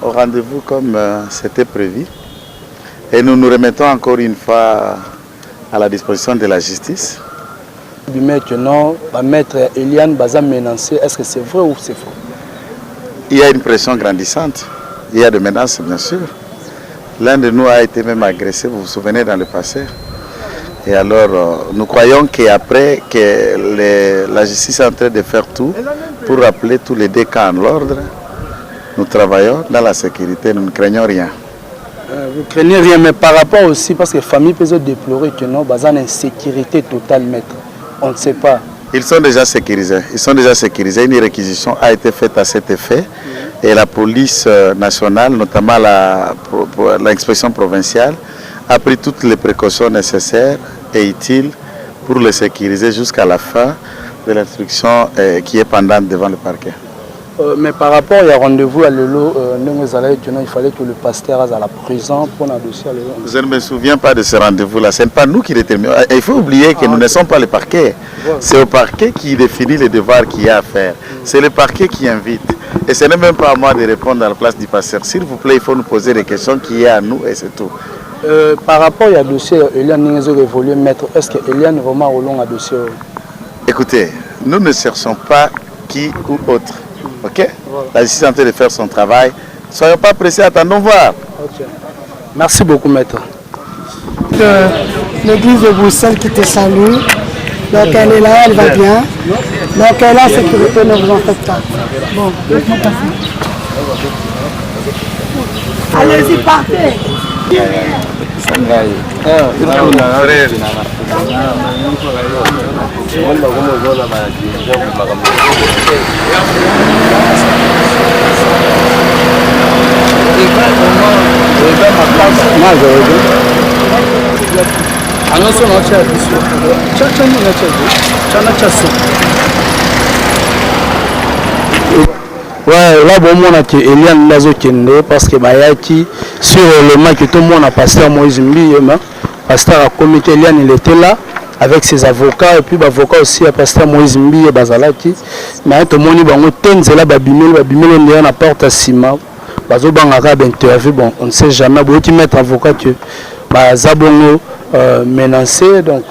Au rendez-vous comme c'était prévu. Et nous nous remettons encore une fois à la disposition de la justice. Maintenant, maître Eliane Baza menacé, est-ce que c'est vrai ou c'est faux? Il y a une pression grandissante. Il y a des menaces, bien sûr. L'un de nous a été même agressé, vous vous souvenez, dans le passé. Et alors, nous croyons qu'après que la justice est en train de faire tout pour rappeler tous les deux cas en ordre, nous travaillons dans la sécurité, nous ne craignons rien. Vous craignez rien, mais par rapport aussi, parce que la famille peut déplorer que non, il y a une insécurité totale, maître. On ne sait pas. Ils sont déjà sécurisés. Ils sont déjà sécurisés. Une réquisition a été faite à cet effet. Et la police nationale, notamment l'inspection provinciale, a pris toutes les précautions nécessaires et utiles pour les sécuriser jusqu'à la fin de l'instruction qui est pendante devant le parquet. Mais par rapport à rendez-vous à Lelo, il fallait que le pasteur aille à la prison pour un dossier à Lelo. Je ne me souviens pas de ce rendez-vous-là. Ce n'est pas nous qui déterminons. Il faut oublier que nous ne sommes pas le parquet. C'est au parquet qui définit les devoirs qu'il y a à faire. C'est le parquet qui invite. Et ce n'est même pas à moi de répondre à la place du pasteur. S'il vous plaît, il faut nous poser des questions qui est à nous et c'est tout. Par rapport au dossier, Eliane Ningezo évolué, maître, est-ce que Eliane vraiment au long à dossier? Écoutez, nous ne cherchons pas qui ou autre. Ok? La justice est en train de faire son travail. Ne soyons pas pressés, attendons voir. Okay. Merci beaucoup, maître. L'église de Bruxelles qui te salue. Donc elle est là, elle va bien. Donc elle a sécurité, ne vous en faites pas. Bon, laisse-moi passer. Allez-y, partez. Ouais, là bon on a que Eliane Lazo Kende parce que Bayaki sur le match que tout le monde a pasteur Moïse Mbiyema, pasteur a commis qu'Eliane il était là avec ses avocats et puis l'avocat aussi à pasteur Moïse Mbiyema Bazalaki, mais tout le monde bango tenzela babimelo on a porte à Sima, bazo bangaka d'interview bon on ne sait jamais bon qui mettre avocat que bazabongo menacé donc